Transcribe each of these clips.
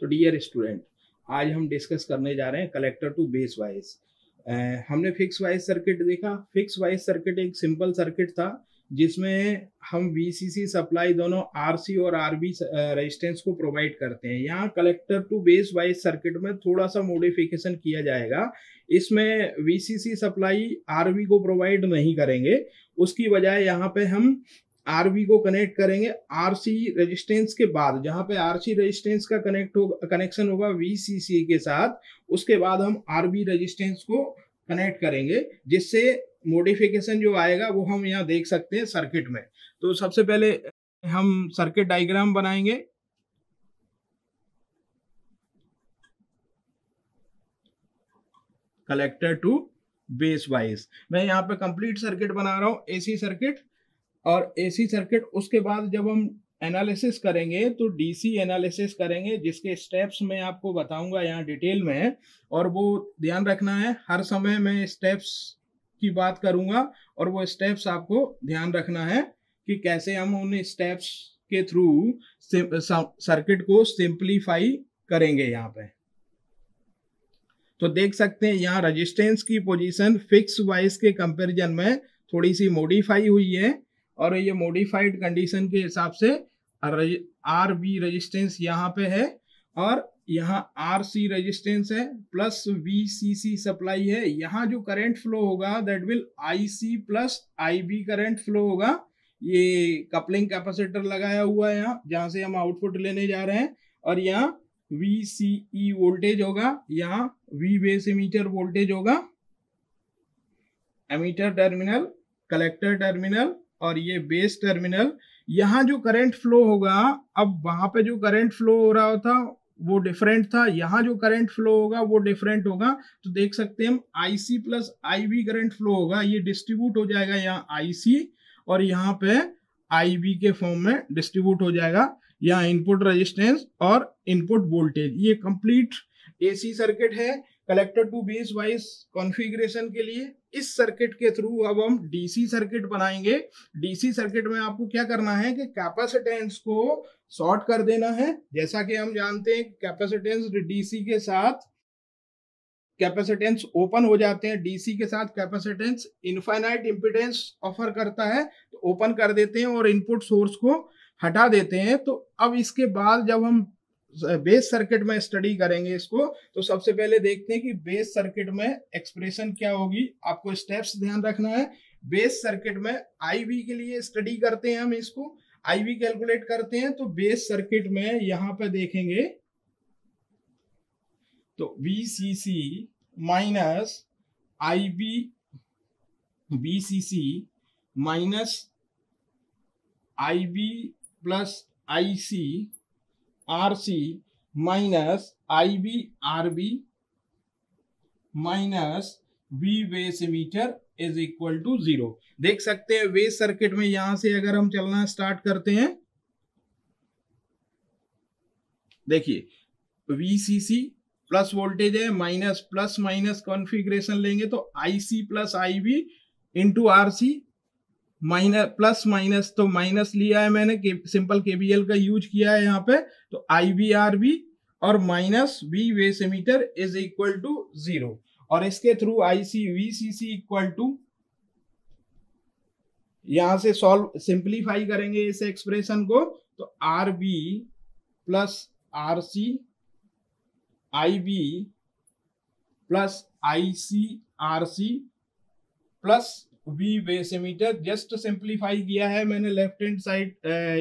तो dear student, आज हम डिस्कस करने जा रहे हैं कलेक्टर टू बेस वाइज। हमने फिक्स वाइज सर्किट देखा। फिक्स वाइज सर्किट एक सिंपल सर्किट था जिसमें हम वीसीसी सप्लाई दोनों आरसी और आरबी रेजिस्टेंस को प्रोवाइड करते हैं। यहाँ collector to base bias circuit में थोड़ा सा मॉडिफिकेशन किया जाएगा। इसमें वीसीसी सप्लाई आरबी को प्रोवाइड नहीं करेंगे, उसकी बजाय यहाँ पे हम आरबी को कनेक्ट करेंगे आरसी रेजिस्टेंस के बाद। जहां पे आरसी रेजिस्टेंस का कनेक्शन होगा वीसीसी के साथ, उसके बाद हम आरबी रेजिस्टेंस को कनेक्ट करेंगे, जिससे मॉडिफिकेशन जो आएगा वो हम यहाँ देख सकते हैं सर्किट में। तो सबसे पहले हम सर्किट डायग्राम बनाएंगे। कलेक्टर टू बेस वाइज मैं यहाँ पे कंप्लीट सर्किट बना रहा हूँ, एसी सर्किट और एसी सर्किट। उसके बाद जब हम एनालिसिस करेंगे तो डीसी एनालिसिस करेंगे, जिसके स्टेप्स मैं आपको बताऊंगा यहाँ डिटेल में। और वो ध्यान रखना है, हर समय मैं स्टेप्स की बात करूंगा और वो स्टेप्स आपको ध्यान रखना है कि कैसे हम उन स्टेप्स के थ्रू सर्किट को सिंप्लीफाई करेंगे यहाँ पे। तो देख सकते हैं यहाँ रेजिस्टेंस की पोजीशन फिक्स वाइज के कंपैरिजन में थोड़ी सी मॉडिफाई हुई है, और ये मॉडिफाइड कंडीशन के हिसाब से आर बी रेजिस्टेंस यहाँ पे है और यहाँ आर सी रेजिस्टेंस है plus V C C supply है। यहाँ जो करंट फ्लो होगा that will I C plus I B current flow होगा। ये कपलिंग कैपेसिटर लगाया हुआ है यहाँ, जहाँ से हम आउटपुट लेने जा रहे हैं। और यहाँ वी सी ई वोल्टेज होगा, यहाँ वी बेस एमीटर वोल्टेज होगा, एमीटर टर्मिनल, कलेक्टर टर्मिनल और ये बेस टर्मिनल। यहाँ जो करंट फ्लो होगा, अब वहां पे जो करंट फ्लो हो रहा था वो डिफरेंट था, यहाँ जो करंट फ्लो होगा वो डिफरेंट होगा। तो देख सकते हैं हम IC plus IB current flow होगा, ये डिस्ट्रीब्यूट हो जाएगा यहाँ आईसी और यहाँ पे आईबी के फॉर्म में डिस्ट्रीब्यूट हो जाएगा। यहाँ इनपुट रेजिस्टेंस और इनपुट वोल्टेज, ये कंप्लीट एसी सर्किट है collector to base bias configuration के लिए। इस सर्किट के थ्रू अब हम डीसी सर्किट बनाएंगे। डीसी सर्किट में आपको क्या करना है कि कैपेसिटेंस को शॉर्ट कर देना है। जैसा कि हम जानते हैं कैपेसिटेंस डीसी के साथ कैपेसिटेंस ओपन हो जाते हैं, डीसी के साथ कैपेसिटेंस इनफाइनाइट इंपिडेंस ऑफर करता है तो ओपन कर देते हैं और इनपुट सोर्स को हटा देते हैं। तो अब इसके बाद जब हम बेस सर्किट में स्टडी करेंगे इसको, तो सबसे पहले देखते हैं कि बेस सर्किट में एक्सप्रेशन क्या होगी। आपको स्टेप्स ध्यान रखना है। बेस सर्किट में आईवी के लिए स्टडी करते हैं, हम इसको आईवी कैलकुलेट करते हैं। तो बेस सर्किट में यहाँ पे देखेंगे तो VCC minus IB BCC minus IB plus IC RC minus IB RB minus V base emitter is equal to 0। देख सकते हैं बेस सर्किट में यहां से अगर हम चलना स्टार्ट करते हैं, देखिए VCC प्लस वोल्टेज है, माइनस प्लस माइनस कॉन्फ़िगरेशन लेंगे तो IC plus IB into RC minus plus minus, तो माइनस लिया है मैंने, सिंपल KVL का यूज किया है यहाँ पे। तो IB RB और minus V base emitter is equal to 0 और इसके through IC VCC equal to, यहां से सॉल्व सिंप्लीफाई करेंगे इस एक्सप्रेशन को। तो RB plus RC IB plus IC RC plus V base ammeter. Just simplify किया है मैंने, लेफ्ट हैंड साइड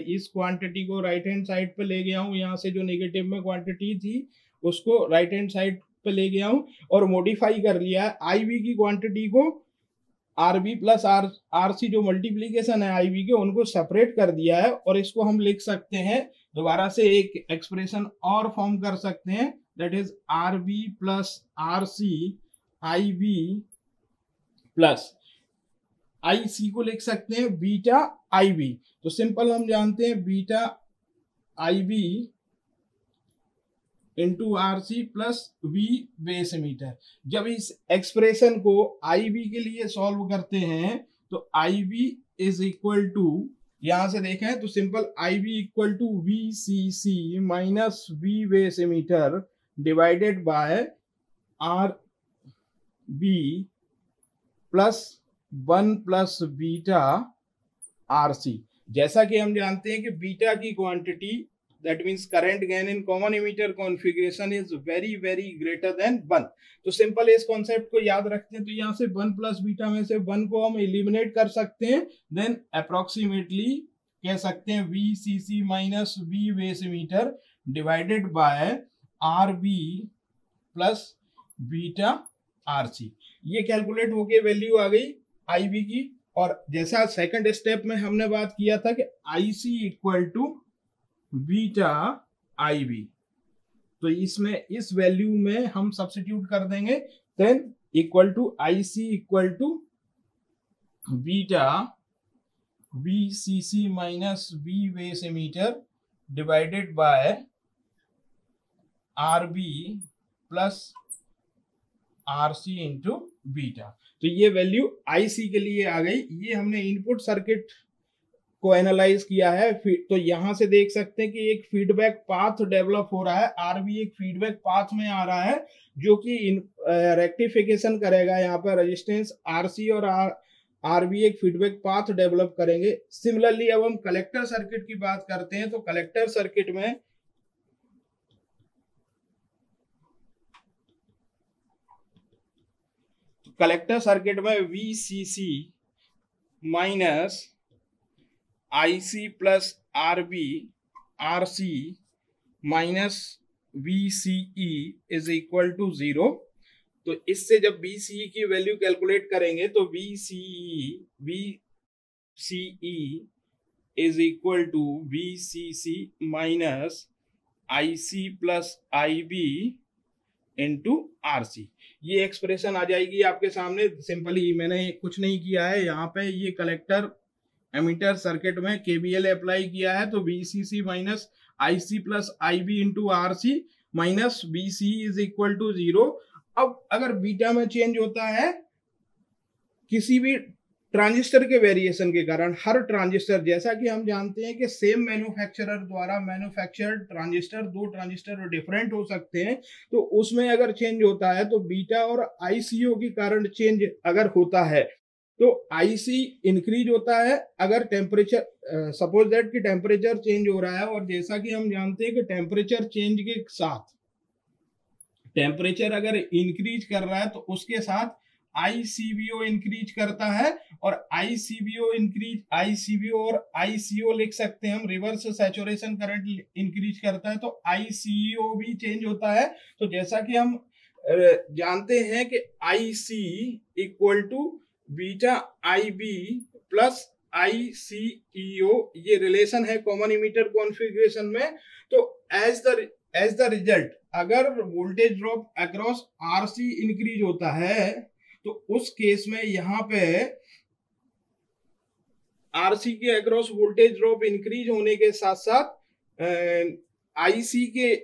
इस क्वांटिटी को राइट हैंड साइड पे ले गया हूं, यहाँ से जो नेगेटिव में क्वांटिटी थी उसको राइट हैंड साइड पे ले गया हूं और मॉडिफाई कर लिया है। IB की क्वांटिटी को RB प्लस RC जो मल्टीप्लीकेशन है IB के, उनको सेपरेट कर दिया है और इसको हम लिख सकते हैं दोबारा से एक एक्सप्रेशन और फॉर्म कर सकते हैं, that is RB plus RC IB plus IC को लिख सकते हैं बीटा IB। तो सिंपल हम जानते हैं beta IB into RC plus V base ammeter. जब इस एक्सप्रेशन को IB के लिए सॉल्व करते हैं तो IB इज इक्वल टू यहां से देखें तो simple I B equal to V C C minus V base emitter divided by R B plus 1 plus beta R C. जैसा कि हम जानते हैं कि बीटा की quantity that means current gain in common emitter configuration is very very greater than 1। तो simple इस concept को याद रखते हैं तो यहाँ से 1 प्लस बीटा में से 1 को हम एलिमिनेट कर सकते हैं, देन अप्रोक्सीमेटली कह सकते हैं V C C minus V base emitter divided by R B plus beta R C. ये कैलकुलेट होके वैल्यू आ गई आई बी की। और जैसा सेकंड स्टेप में हमने बात किया था कि I C equal to beta I B, तो इसमें इस वैल्यू में हम सब्स्टिट्यूट कर देंगे, then equal to I C equal to beta V C C minus V base emitter divided by R B plus R C into beta. तो ये value आई सी के लिए आ गई। ये हमने इनपुट सर्किट को एनालाइज किया है। तो यहां से देख सकते हैं कि एक फीडबैक पाथ डेवलप हो रहा है, आरबी एक फीडबैक पाथ में आ रहा है जो कि रेक्टिफिकेशन करेगा यहाँ पर रेजिस्टेंस आरसी, और आरबी एक फीडबैक पाथ डेवलप करेंगे। सिमिलरली अब हम कलेक्टर सर्किट की बात करते हैं तो कलेक्टर सर्किट में V C C minus I C plus R B R C minus V C E is equal to 0। तो इससे जब बी सी की वैल्यू कैलकुलेट करेंगे तो V C E is equal to V C C minus I C plus I B into R C. ये expression आ जाएगी आपके सामने। सिंपली मैंने कुछ नहीं किया है, यहाँ पे ये कलेक्टर एमीटर सर्किट में केबीएल अप्लाई किया है तो VCC minus I C plus I B into R C minus VC is equal to 0। अब अगर बीटा में चेंज होता है किसी भी ट्रांजिस्टर के वेरिएशन के कारण, हर ट्रांजिस्टर जैसा कि हम जानते हैं कि सेम मैन्युफैक्चरर द्वारा मैन्युफैक्चर्ड ट्रांजिस्टर, दो ट्रांजिस्टर डिफरेंट हो सकते हैं, तो उसमें अगर चेंज होता है तो बीटा और आईसीओ के कारण चेंज अगर होता है तो आईसी इंक्रीज होता है अगर टेम्परेचर, सपोज दैट कि टेम्परेचर चेंज हो रहा है, और जैसा कि हम जानते हैं कि टेम्परेचर चेंज के साथ, टेम्परेचर अगर इंक्रीज कर रहा है तो उसके साथ आईसीबीओ इंक्रीज करता है, और आईसीबीओ इंक्रीज, आईसीबीओ और आईसीओ लिख सकते हैं हम, रिवर्स सैचुरेशन करंट इंक्रीज करता है तो आईसीओ भी चेंज होता है। तो जैसा कि हम जानते हैं कि IC equal to beta I B plus ICEO, ये रिलेशन है कॉमन इमीटर कॉन्फ़िगरेशन में। तो एज द रिजल्ट अगर voltage drop across RC increase होता है तो उस केस में यहाँ पे आरसी के अक्रॉस वोल्टेज ड्रॉप इंक्रीज होने के साथ साथ आईसी के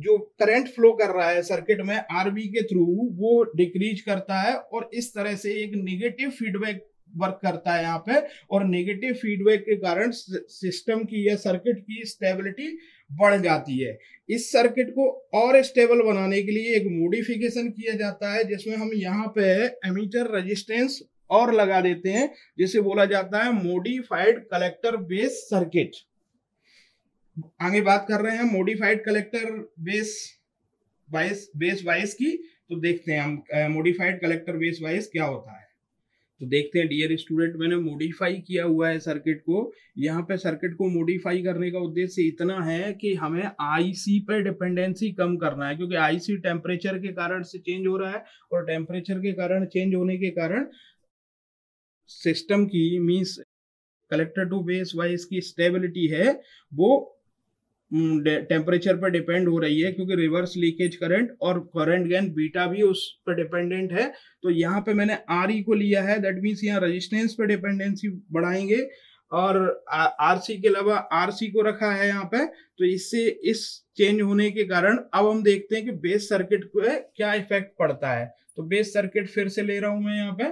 जो करंट फ्लो कर रहा है सर्किट में आरबी के थ्रू वो डिक्रीज करता है, और इस तरह से एक नेगेटिव फीडबैक वर्क करता है यहाँ पे, और नेगेटिव फीडबैक के कारण सिस्टम की या सर्किट की स्टेबिलिटी बढ़ जाती है। इस सर्किट को और स्टेबल बनाने के लिए एक मॉडिफिकेशन किया जाता है जिसमें हम यहाँ पे एमीटर रेजिस्टेंस और लगा देते हैं, जिसे बोला जाता है मॉडिफाइड कलेक्टर बेस सर्किट। आगे बात कर रहे हैं मॉडिफाइड कलेक्टर बेस वाइज की, तो देखते हैं हम मॉडिफाइड कलेक्टर बेस वाइज क्या होता है। तो देखते हैं डियर स्टूडेंट, मैंने मॉडिफाई किया हुआ है सर्किट को। यहाँ पे सर्किट को मॉडिफाई करने का उद्देश्य इतना है कि हमें आईसी पर डिपेंडेंसी कम करना है, क्योंकि आईसी टेम्परेचर के कारण से चेंज हो रहा है, और टेम्परेचर के कारण चेंज होने के कारण सिस्टम की means collector to base bias की स्टेबिलिटी है वो टेम्परेचर पर डिपेंड हो रही है, क्योंकि रिवर्स लीकेज करंट और करंट गेन बीटा भी उस पर डिपेंडेंट है। तो यहाँ पे मैंने आर ई को लिया है, दैट मीन्स यहाँ रेजिस्टेंस पे डिपेंडेंसी बढ़ाएंगे, और आरसी के अलावा आरसी को रखा है यहाँ पे। तो इससे इस चेंज होने के कारण अब हम देखते हैं कि बेस सर्किट पे क्या इफेक्ट पड़ता है। तो बेस सर्किट फिर से ले रहा हूं मैं यहाँ पे।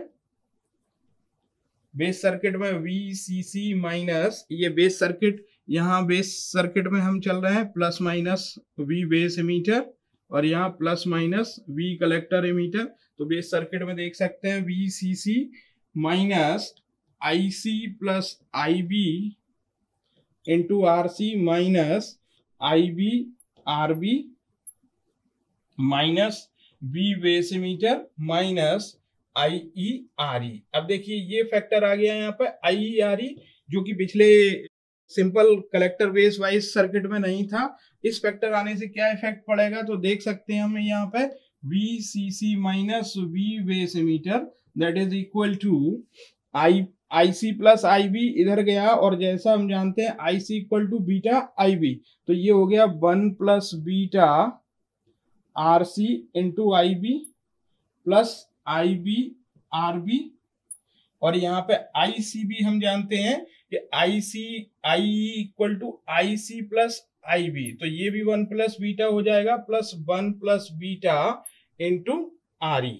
बेस सर्किट में VCC माइनस, ये बेस सर्किट, यहाँ बेस सर्किट में हम चल रहे हैं plus minus V base emitter और यहाँ plus minus V collector emitter. तो बेस सर्किट में देख सकते हैं VCC minus IC plus IB into RC minus IB RB minus V base emitter minus IERE। अब देखिए ये फैक्टर आ गया यहाँ पे IERE, जो कि पिछले simple collector base bias circuit में नहीं था। इस फैक्टर आने से क्या इफेक्ट पड़ेगा, तो देख सकते हैं हमें यहाँ पे VCC minus V base emitter that is equal to IC plus IB इधर गया, और जैसा हम जानते हैं IC equal to beta IB, तो ये हो गया 1 plus beta RC into IB plus IB RB, और यहाँ पे ICB हम जानते हैं कि IE equal to IC plus IB, तो ये भी 1 प्लस बीटा हो जाएगा plus 1 plus beta into RE।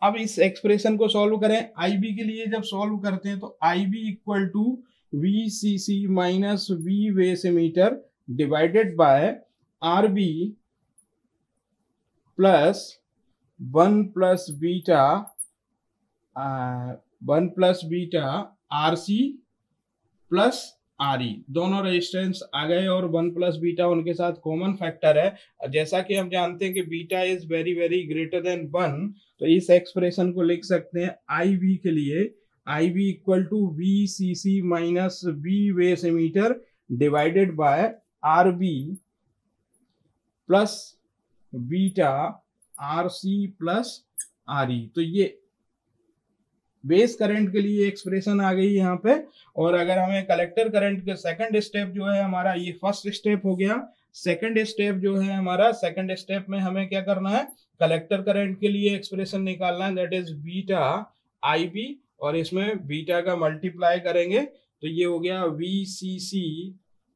अब इस एक्सप्रेशन को सॉल्व करें, IB के लिए जब सॉल्व करते हैं तो IB equal to VCC minus V base emitter divided by RB plus 1 plus beta RC plus RE, दोनों रेजिस्टेंस आ गए और 1 प्लस बीटा उनके साथ कॉमन फैक्टर है। जैसा कि हम जानते हैं कि beta is very very greater than 1, तो इस एक्सप्रेशन को लिख सकते हैं IB के लिए IB equal to VCC minus V base emitter divided by RB plus beta RC plus RE। तो ये बेस करंट के लिए एक्सप्रेशन आ गई यहाँ पे। और अगर हमें कलेक्टर करंट के सेकंड स्टेप जो है हमारा, ये फर्स्ट स्टेप हो गया, सेकंड स्टेप जो है हमारा, सेकंड स्टेप में हमें क्या करना है, कलेक्टर करंट के लिए एक्सप्रेशन निकालना है दैट इज बीटा IB, और इसमें बीटा का मल्टीप्लाई करेंगे तो ये हो गया VCC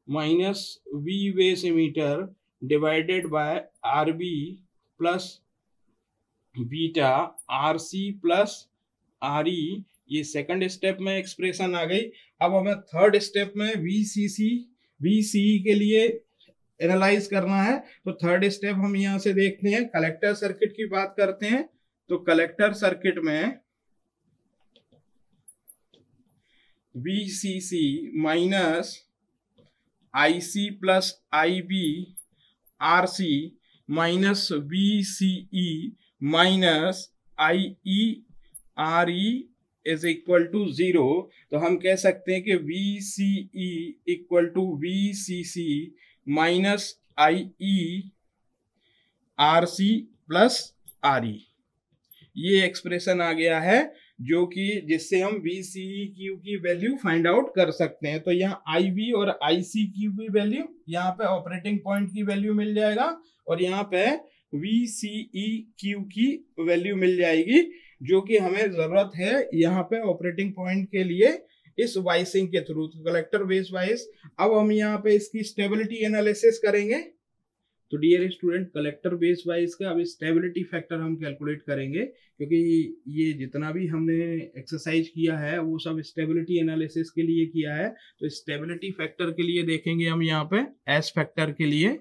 minus V base emitter divided by RB plus beta RC plus RE। ये सेकंड स्टेप में एक्सप्रेशन आ गई। अब हमें थर्ड स्टेप में VCE के लिए एनालाइज करना है, तो थर्ड स्टेप हम यहां से देखते हैं, कलेक्टर सर्किट की बात करते हैं। तो कलेक्टर सर्किट में VCC minus IC plus IB RC minus VCE minus IERE is equal to 0, तो हम कह सकते हैं कि VCE equal to VCC minus IERC plus RE। ये एक्सप्रेशन आ गया है, जो कि जिससे हम VCEQ की वैल्यू फाइंड आउट कर सकते हैं। तो यहाँ IB और ICQ की वैल्यू, यहाँ पे ऑपरेटिंग पॉइंट की वैल्यू मिल जाएगा, और यहाँ पे VCEQ की वैल्यू मिल जाएगी, जो कि हमें जरूरत है यहाँ पे ऑपरेटिंग पॉइंट के लिए इस वाइसिंग के थ्रू, कलेक्टर बेस वाइस। अब हम यहाँ पे इसकी स्टेबिलिटी एनालिसिस करेंगे। तो dear student, collector base bias का अब स्टेबिलिटी फैक्टर हम कैलकुलेट करेंगे, क्योंकि ये जितना भी हमने एक्सरसाइज किया है वो सब स्टेबिलिटी एनालिसिस के लिए किया है। तो स्टेबिलिटी फैक्टर के लिए देखेंगे हम यहाँ पे एस फैक्टर के लिए।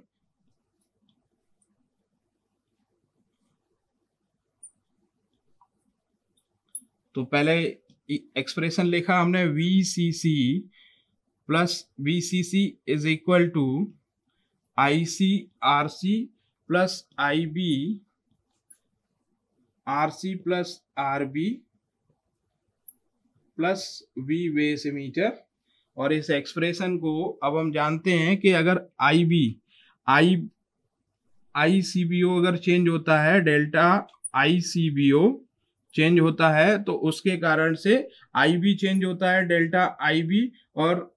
तो पहले एक्सप्रेशन लिखा हमने VCC plus VCC is equal to ICRC plus IB RC plus RB plus V base emitter. और इस एक्सप्रेशन को अब हम जानते हैं कि अगर ICBO अगर चेंज होता है, डेल्टा ICBO चेंज होता है, तो उसके कारण से IB चेंज होता है डेल्टा IB, और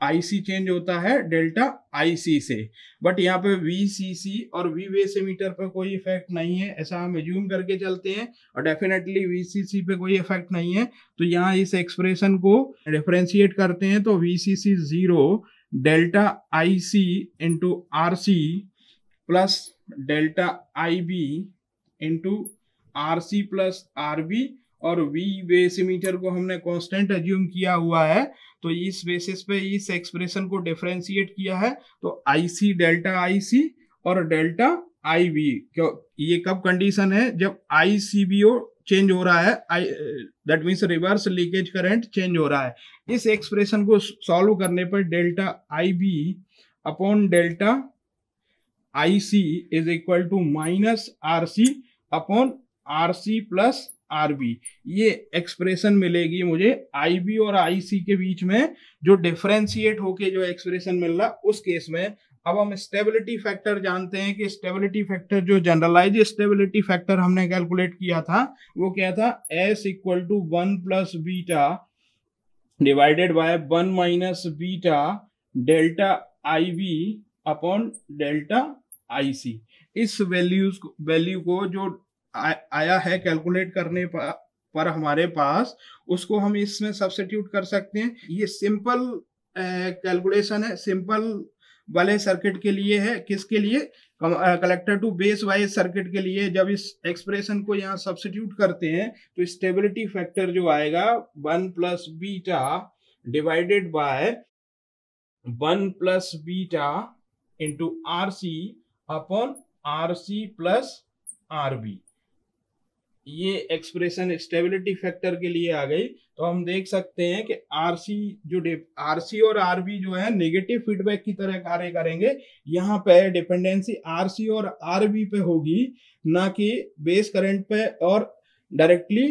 IC चेंज होता है डेल्टा IC से। बट यहाँ पे VCC और V बेस एमीटर पे कोई इफेक्ट नहीं है, ऐसा हम एज्यूम करके चलते हैं, और डेफिनेटली VCC पे कोई इफेक्ट नहीं है। तो यहाँ इस एक्सप्रेशन को डिफरेंशिएट करते हैं, तो VCC 0 delta IC into RC plus delta IB into RC plus RB, और V बेसिमीटर को हमने कांस्टेंट एज्यूम किया हुआ है, तो इस बेसिस पे इस एक्सप्रेशन को डिफरेंशिएट किया है। तो IC डेल्टा IC और डेल्टा IB, क्यों ये कब कंडीशन है, जब ICBO चेंज हो रहा है, that means reverse leakage current change हो रहा है। इस एक्सप्रेशन को सॉल्व करने पर delta IB upon delta IC is equal to minus RC upon RC plus RB, ये एक्सप्रेशन मिलेगी मुझे IB और IC के बीच में, जो डिफरेंशिएट होके जो एक्सप्रेशन मिल रहा उस केस में। अब हम स्टेबिलिटी फैक्टर जानते हैं कि स्टेबिलिटी फैक्टर, जो जनरलाइज स्टेबिलिटी फैक्टर हमने कैलकुलेट किया था, वो क्या था, S equal to 1 plus beta divided by 1 minus beta delta IB upon delta IC। इस वैल्यू को जो आया है कैलकुलेट करने पर हमारे पास, उसको हम इसमें सब्स्टिट्यूट कर सकते हैं। ये सिंपल कैलकुलेशन है, सिंपल वाले सर्किट के लिए है। किसके लिए, collector to base bias circuit के लिए। जब इस एक्सप्रेशन को यहाँ सब्स्टिट्यूट करते हैं तो स्टेबिलिटी फैक्टर जो आएगा 1 plus beta divided by 1 plus beta into RC upon RC plus RB, ये एक्सप्रेशन स्टेबिलिटी फैक्टर के लिए आ गई। तो हम देख सकते हैं कि RC और RB जो है नेगेटिव फीडबैक की तरह कार्य करेंगे। यहाँ पे डिपेंडेंसी RC और RB पे होगी, ना कि बेस करंट पे और डायरेक्टली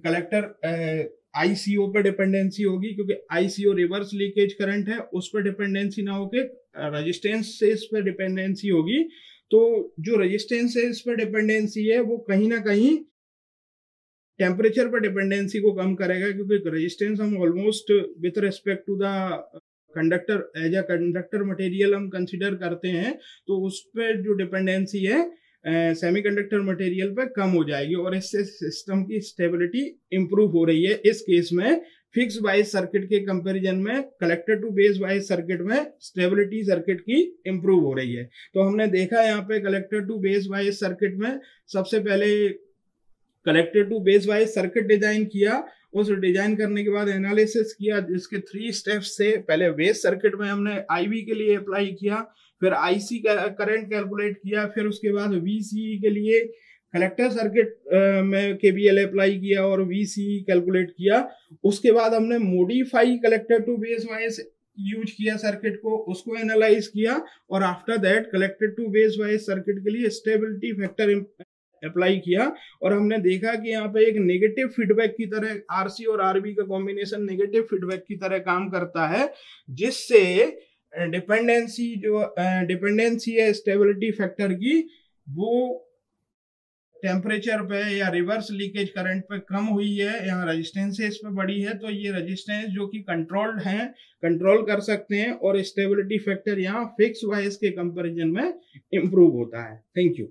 कलेक्टर ICO पे डिपेंडेंसी होगी, क्योंकि ICO रिवर्स लीकेज करंट है, उस पर डिपेंडेंसी ना होके रेजिस्टेंस से इस पर डिपेंडेंसी होगी। तो जो रेजिस्टेंस से इस पर डिपेंडेंसी है वो कहीं ना कहीं टेम्परेचर पर डिपेंडेंसी को कम करेगा, क्योंकि रेजिस्टेंस हम almost with respect to the conductor as a conductor material हम कंसीडर करते हैं, तो उस पर जो डिपेंडेंसी है सेमीकंडक्टर मटेरियल पर कम हो जाएगी और इससे सिस्टम की स्टेबिलिटी इंप्रूव हो रही है। इस केस में फिक्स वाइज सर्किट के कंपैरिजन में collector to base bias circuit में स्टेबिलिटी सर्किट की इंप्रूव हो रही है। तो हमने देखा यहाँ पे collector to base bias circuit में सबसे पहले collector to base bias circuit design किया, उस डिजाइन करने के बाद एनालिसिस किया, जिसके 3 स्टेप्स से पहले बेस सर्किट में हमने IB के लिए अप्लाई किया, फिर IC का करंट कैलकुलेट किया, फिर उसके बाद VCE के लिए कलेक्टर सर्किट में KVL अप्लाई किया और VCE कैलकुलेट किया। उसके बाद हमने modify collector to base bias use किया सर्किट को, उसको एनालाइज किया और after that collector to base bias circuit के लिए स्टेबिलिटी फैक्टर अप्लाई किया। और हमने देखा कि यहाँ पे एक नेगेटिव फीडबैक की तरह RC और RB का कॉम्बिनेशन नेगेटिव फीडबैक की तरह काम करता है, जिससे डिपेंडेंसी है स्टेबिलिटी फैक्टर की, वो टेम्परेचर पे या रिवर्स लीकेज करंट पे कम हुई है, यहाँ रेजिस्टेंस इस पे बढ़ी है, तो ये रेजिस्टेंस जो कि कंट्रोल्ड है, कंट्रोल कर सकते हैं और स्टेबिलिटी फैक्टर यहाँ फिक्स वाइज के कंपैरिजन में इंप्रूव होता है। Thank you.